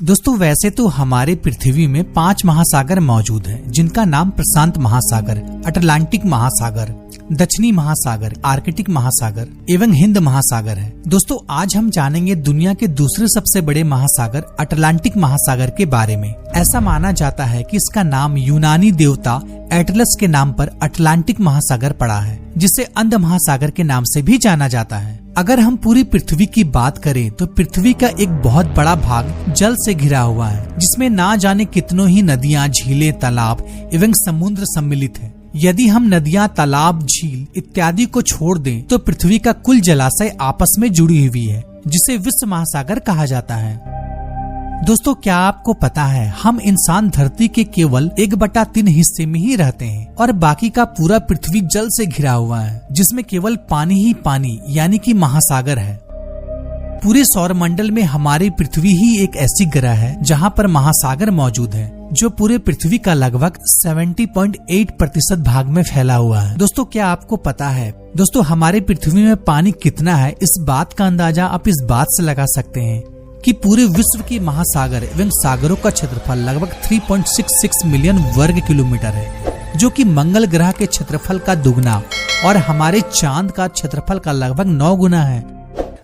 दोस्तों वैसे तो हमारे पृथ्वी में 5 महासागर मौजूद हैं, जिनका नाम प्रशांत महासागर, अटलांटिक महासागर, दक्षिणी महासागर, आर्कटिक महासागर एवं हिंद महासागर है। दोस्तों आज हम जानेंगे दुनिया के दूसरे सबसे बड़े महासागर अटलांटिक महासागर के बारे में। ऐसा माना जाता है कि इसका नाम यूनानी देवता एटलस के नाम पर अटलांटिक महासागर पड़ा है, जिसे अंध महासागर के नाम से भी जाना जाता है। अगर हम पूरी पृथ्वी की बात करें तो पृथ्वी का एक बहुत बड़ा भाग जल से घिरा हुआ है, जिसमें ना जाने कितनों ही नदियां, झीलें, तालाब एवं समुद्र सम्मिलित है। यदि हम नदियां, तालाब, झील इत्यादि को छोड़ दें तो पृथ्वी का कुल जलाशय आपस में जुड़ी हुई है, जिसे विश्व महासागर कहा जाता है। दोस्तों क्या आपको पता है हम इंसान धरती के केवल 1/3 हिस्से में ही रहते हैं और बाकी का पूरा पृथ्वी जल से घिरा हुआ है, जिसमें केवल पानी ही पानी यानी कि महासागर है। पूरे सौर मंडल में हमारी पृथ्वी ही एक ऐसी ग्रह है जहां पर महासागर मौजूद है, जो पूरे पृथ्वी का लगभग 70.8% भाग में फैला हुआ है। दोस्तों क्या आपको पता है दोस्तों हमारी पृथ्वी में पानी कितना है? इस बात का अंदाजा आप इस बात से लगा सकते हैं कि पूरे विश्व के महासागर एवं सागरों का क्षेत्रफल लगभग 3.66 मिलियन वर्ग किलोमीटर है, जो कि मंगल ग्रह के क्षेत्रफल का दुगना और हमारे चांद का क्षेत्रफल का लगभग 9 गुना है।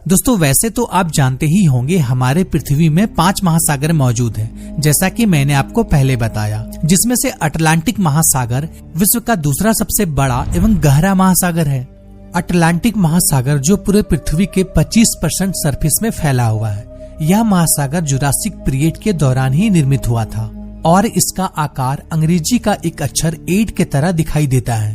दोस्तों वैसे तो आप जानते ही होंगे हमारे पृथ्वी में 5 महासागर मौजूद हैं, जैसा कि मैंने आपको पहले बताया, जिसमें से अटलांटिक महासागर विश्व का दूसरा सबसे बड़ा एवं गहरा महासागर है। अटलांटिक महासागर जो पूरे पृथ्वी के 25% सरफेस में फैला हुआ है। यह महासागर जुरासिक पीरियड के दौरान ही निर्मित हुआ था और इसका आकार अंग्रेजी का एक अक्षर 8 के तरह दिखाई देता है।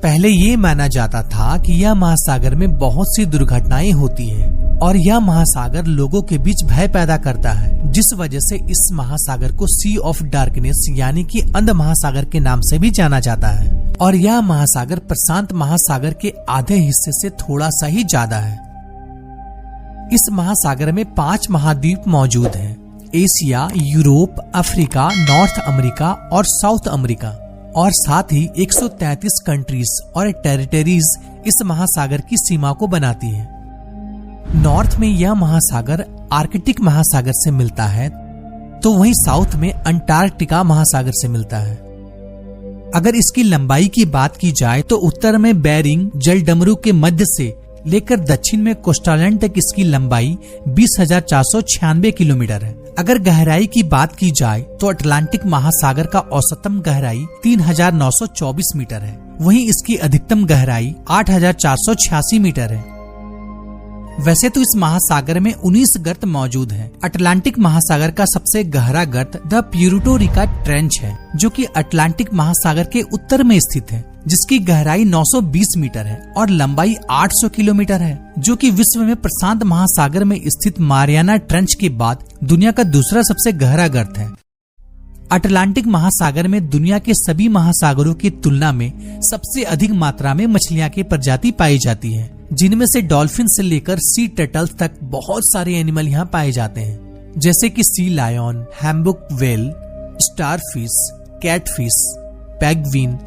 पहले ये माना जाता था कि यह महासागर में बहुत सी दुर्घटनाएं होती हैं और यह महासागर लोगों के बीच भय पैदा करता है, जिस वजह से इस महासागर को सी ऑफ डार्कनेस यानी कि अंध महासागर के नाम से भी जाना जाता है। और यह महासागर प्रशांत महासागर के आधे हिस्से से थोड़ा सा ही ज्यादा है। इस महासागर में 5 महाद्वीप मौजूद हैं: Asia, Europe, Africa, north America और साउथ अमेरिका। और साथ ही 133 कंट्रीज और टेरिटरीज इस महासागर की सीमा को बनाती हैं। नॉर्थ में यह महासागर आर्कटिक महासागर से मिलता है, तो वहीं साउथ में अंटार्कटिका महासागर से मिलता है। अगर इसकी लंबाई की बात की जाए तो उत्तर में बेरिंग जलडमरू के मध्य से लेकर दक्षिण में कोस्टालैंड तक इसकी लंबाई 20,496 किलोमीटर है। अगर गहराई की बात की जाए तो अटलांटिक महासागर का औसतम गहराई 3,924 मीटर है, वहीं इसकी अधिकतम गहराई 8,486 मीटर है। वैसे तो इस महासागर में 19 गर्त मौजूद हैं। अटलांटिक महासागर का सबसे गहरा गर्त द प्यूर्टो रिका ट्रेंच है, जो कि अटलांटिक महासागर के उत्तर में स्थित है, जिसकी गहराई 920 मीटर है और लंबाई 800 किलोमीटर है, जो कि विश्व में प्रशांत महासागर में स्थित मारियाना ट्रेंच के बाद दुनिया का दूसरा सबसे गहरा गर्त है। अटलांटिक महासागर में दुनिया के सभी महासागरों की तुलना में सबसे अधिक मात्रा में मछलियां की प्रजाति पाई जाती है, जिनमें से डॉल्फिन से लेकर सी टर्टल्स तक बहुत सारे एनिमल यहाँ पाए जाते हैं, जैसे कि sea lion, humpback whale, starfish, catfish, penguin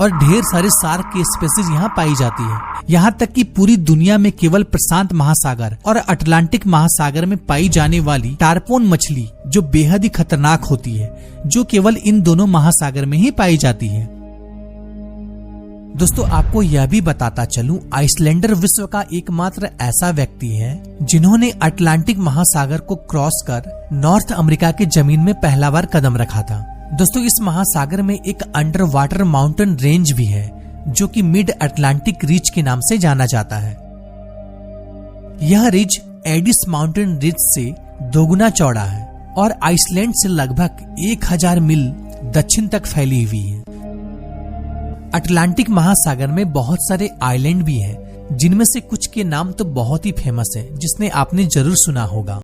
और ढेर सारे शार्क की स्पीशीज यहाँ पाई जाती है। यहाँ तक कि पूरी दुनिया में केवल प्रशांत महासागर और अटलांटिक महासागर में पाई जाने वाली टारपोन मछली, जो बेहद ही खतरनाक होती है, जो केवल इन दोनों महासागर में ही पाई जाती है। दोस्तों आपको यह भी बताता चलूं, आइसलैंडर विश्व का एकमात्र ऐसा व्यक्ति है जिन्होंने अटलांटिक महासागर को क्रॉस कर नॉर्थ अमेरिका की जमीन में पहला बार कदम रखा था। दोस्तों इस महासागर में एक अंडर वाटर माउंटेन रेंज भी है, जो कि मिड अटलांटिक रिज के नाम से जाना जाता है। यह रिज एडिस माउंटेन रिज से दोगुना चौड़ा है और आइसलैंड से लगभग 1000 मील दक्षिण तक फैली हुई है। अटलांटिक महासागर में बहुत सारे आइलैंड भी हैं, जिनमें से कुछ के नाम तो बहुत ही फेमस है, जिसने आपने जरूर सुना होगा।